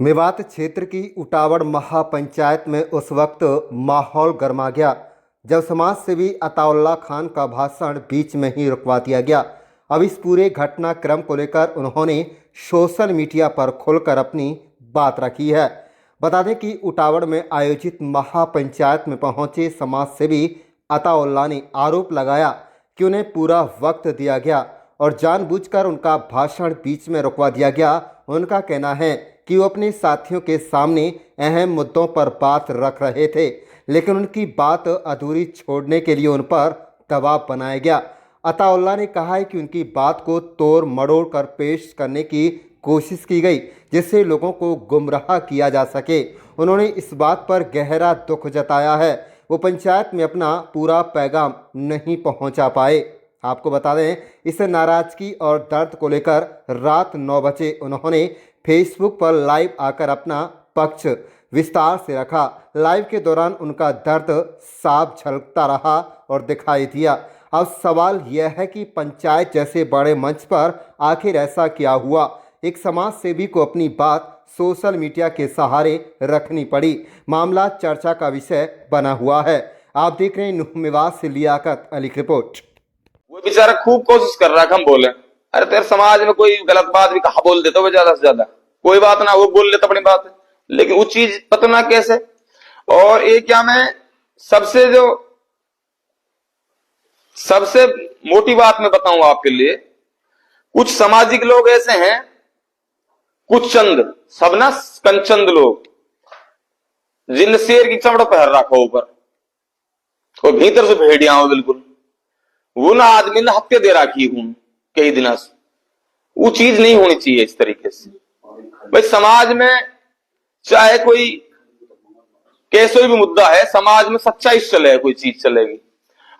मेवात क्षेत्र की उटावड़ महापंचायत में उस वक्त माहौल गर्मा गया जब समाज सेवी अताउल्ला खान का भाषण बीच में ही रुकवा दिया गया। अब इस पूरे घटनाक्रम को लेकर उन्होंने सोशल मीडिया पर खुलकर अपनी बात रखी है। बता दें कि उटावड़ में आयोजित महापंचायत में पहुंचे समाज सेवी अताउल्ला ने आरोप लगाया कि उन्हें पूरा वक्त दिया गया और जानबूझकर उनका भाषण बीच में रुकवा दिया गया। उनका कहना है कि वो अपने साथियों के सामने अहम मुद्दों पर बात रख रहे थे, लेकिन उनकी बात अधूरी छोड़ने के लिए उन पर दबाव बनाया गया। अताउल्ला ने कहा है कि उनकी बात को तोड़ मरोड़ कर पेश करने की कोशिश की गई, जिससे लोगों को गुमराह किया जा सके। उन्होंने इस बात पर गहरा दुख जताया है वो पंचायत में अपना पूरा पैगाम नहीं पहुंचा पाए। आपको बता दें, इस नाराजगी और दर्द को लेकर रात 9 बजे उन्होंने फेसबुक पर लाइव आकर अपना पक्ष विस्तार से रखा। लाइव के दौरान उनका दर्द साफ झलकता रहा और दिखाई दिया। अब सवाल यह है कि पंचायत जैसे बड़े मंच पर आखिर ऐसा क्या हुआ। एक समाज सेवी को अपनी बात सोशल मीडिया के सहारे रखनी पड़ी। मामला चर्चा का विषय बना हुआ है। आप देख रहे हैं नुह मेवात से लियाकत अली की रिपोर्ट। वो बेचारा खूब कोशिश कर रहा है हम बोले, अरे तेरे समाज में कोई गलत बात भी कहा बोल देता हो ज्यादा से ज्यादा, कोई बात ना, वो बोल लेता अपनी बात, लेकिन वो चीज पता ना कैसे। और ये क्या, मैं सबसे मोटी बात मैं बताऊं आपके लिए, कुछ सामाजिक लोग ऐसे हैं, कुछ चंद, सब ना कंचंद लोग, जिन शेर की चमड़ा पहन रखा ऊपर और भीतर से भेड़िया हो बिल्कुल, वो ना आदमी ने हत्या दे रखी हूं कई दिनों से। वो चीज नहीं होनी चाहिए इस तरीके से। भाई समाज में चाहे कोई कैसे भी मुद्दा है, समाज में सच्चाई चले कोई चीज चलेगी।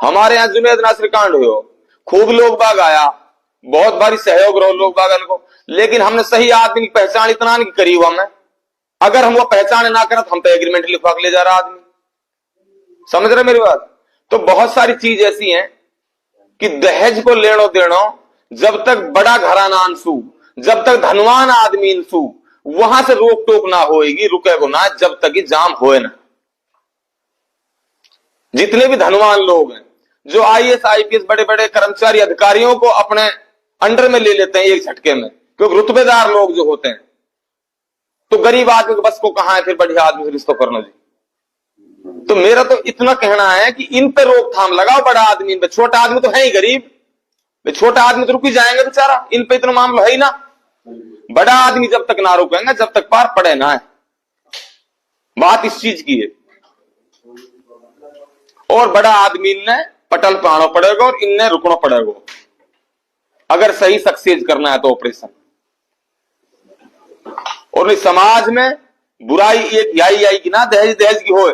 हमारे यहाँ जुनैद नासिर कांड हो, खूब लोग बाग आया, बहुत भारी सहयोग रहो लोग बाग को, लेकिन हमने सही आदमी की पहचान इतना नहीं करी हुआ। मैं अगर हम वो पहचान ना करें तो हम तो एग्रीमेंट लिखवा के ले जा रहा आदमी, समझ रहे मेरी बात। तो बहुत सारी चीज ऐसी हैं कि दहेज को लेनो देनो, जब तक बड़ा घराना अंशु, जब तक धनवान आदमी अंशु, वहां से रोक टोक ना होएगी, रुकेगो ना जब तक कि जाम होए ना। जितने भी धनवान लोग हैं जो आईएएस आईपीएस बड़े बड़े कर्मचारी अधिकारियों को अपने अंडर में ले लेते हैं एक झटके में, क्योंकि रुतबेदार लोग जो होते हैं, तो गरीब आदमी के बस को कहां है फिर बढ़िया आदमी से रिश्ता करना जी। तो मेरा तो इतना कहना है कि इन पे रोकथाम लगाओ। बड़ा आदमी, इन पे, छोटा आदमी तो है ही गरीब, छोटा आदमी तो रुक ही जाएंगे बेचारा, इन पे इतना मामला है ही ना। बड़ा आदमी जब तक ना रुकेंगे, जब तक पार पड़े ना है। बात इस चीज की है। और बड़ा आदमी ने पटल पाना पड़ेगा और इनने रुकना पड़ेगा अगर सही सक्सेस करना है तो ऑपरेशन। और समाज में बुराई एक यही आएगी ना, दहेज दहेज की हो।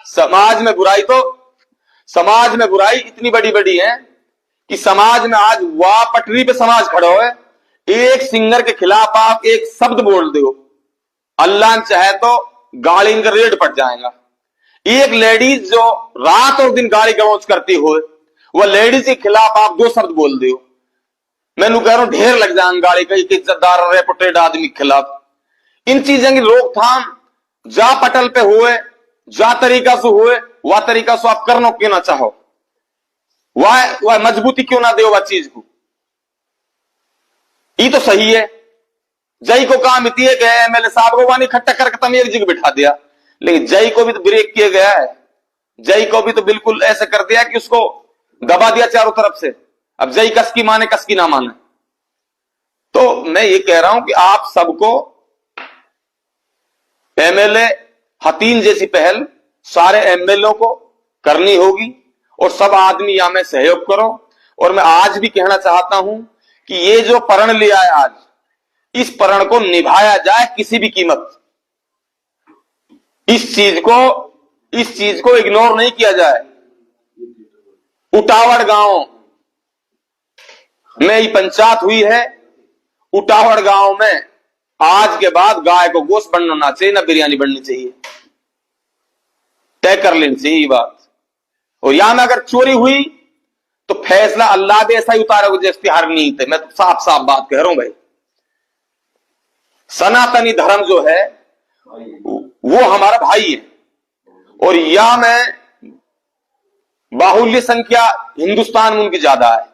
समाज में बुराई इतनी बड़ी बड़ी है कि समाज में आज वाह पटरी पे समाज खड़ा हो, एक सिंगर के खिलाफ आप एक शब्द बोल दो, अल्लाह चाहे तो गाली का रेट पड़ जाएगा। एक लेडीज जो रात और दिन गाली गलौज करती हो, वह लेडीज के खिलाफ आप 2 शब्द बोल दो, मैंने कह रहा हूं ढेर लग जाएंगे गाली का, एक इज्जतदार रेपुटेड आदमी के खिलाफ। इन चीजों की रोकथाम जा पटल पे हुए, जा तरीका से हुए, वह तरीका से आप करना क्यों ना चाहो, वह मजबूती क्यों ना दे वह चीज को। ये तो सही है। जय को काम इतनी है कि एमएलए साहब को वहां इकट्ठा करके तुम एक जगह बिठा दिया, लेकिन जय को भी तो ब्रेक किया गया है। जय को भी तो बिल्कुल ऐसे कर दिया कि उसको दबा दिया चारों तरफ से। अब जय कस की माने कस की ना माने। तो मैं ये कह रहा हूं कि आप सबको एमएलए हतीन जैसी पहल सारे एमएलए को करनी होगी और सब आदमी यहां में सहयोग करो। और मैं आज भी कहना चाहता हूं कि ये जो प्रण लिया है आज, इस प्रण को निभाया जाए किसी भी कीमत। इस चीज को इग्नोर नहीं किया जाए। उटावड़ गांव में ये पंचायत हुई है। उटावड़ गांव में आज के बाद गाय को गोश्त बनना चाहिए, ना बिरयानी बननी चाहिए। तय कर लेनी चाहिए ये बात। और यहां में अगर चोरी हुई तो फैसला अल्लाह भी ऐसा ही उतारेगा जैसे हर नीत है। मैं तो साफ साफ बात कह रहा हूं भाई। सनातनी धर्म जो है वो हमारा भाई है, और या में बाहुल्य संख्या हिंदुस्तान में उनकी ज्यादा है।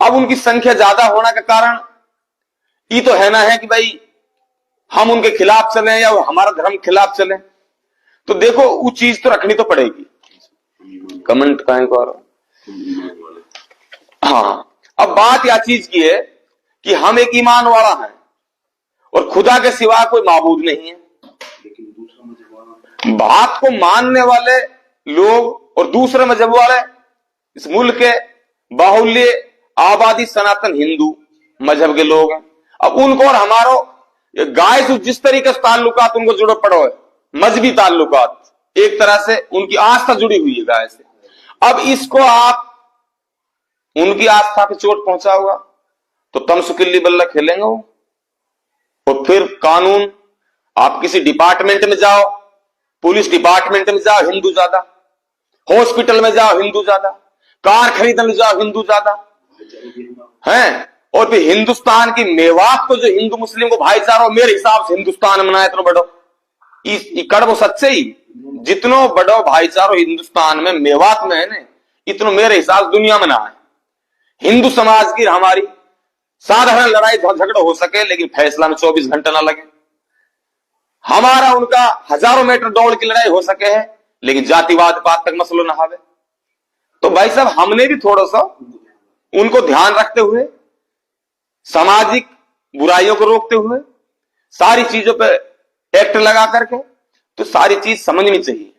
अब उनकी संख्या ज्यादा होने का कारण ये तो है ना है कि भाई हम उनके खिलाफ चले या हमारा धर्म खिलाफ चले, तो देखो वो चीज तो रखनी तो पड़ेगी। कमेंट कहें को हाँ, अब बात यह चीज की है कि हम एक ईमान वाला है और खुदा के सिवा कोई माबूद नहीं है। बात को मानने वाले लोग और दूसरे मजहब वाले इस मुल्क के बाहुल्य आबादी सनातन हिंदू मजहब के लोग हैं। अब उनको और हमारो गाय से जिस तरीके से ताल्लुकात उनको जुड़े पड़ो है, मजहबी ताल्लुकात, एक तरह से उनकी आस्था जुड़ी हुई है गाय से। अब इसको आप उनकी आस्था पे चोट पहुंचाओगा तो तमसुकिल्ली बल्ला खेलेंगे वो। और फिर कानून, आप किसी डिपार्टमेंट में जाओ, पुलिस डिपार्टमेंट में जाओ हिंदू ज्यादा, हॉस्पिटल में जाओ हिंदू ज्यादा, कार खरीदने जाओ हिंदू ज्यादा हैं। और फिर हिंदुस्तान की मेवात को जो हिंदू मुस्लिम को भाईचारा मेरे हिसाब से हिंदुस्तान में इतना बड़ो कड़बो सच्चे ही जितनो बड़ो भाईचारो हिंदुस्तान में मेवात में है ना, इतनो मेरे हिसाब से दुनिया में ना है। हिंदू समाज की हमारी साधारण लड़ाई झगड़ा हो सके लेकिन फैसला में 24 घंटे ना लगे। हमारा उनका हजारों मीटर दौड़ की लड़ाई हो सके है लेकिन जातिवाद पात तक मसलो ना हावे। तो भाई साहब हमने भी थोड़ा सा उनको ध्यान रखते हुए, सामाजिक बुराइयों को रोकते हुए, सारी चीजों पे एक्ट लगा करके तो सारी चीज समझनी चाहिए।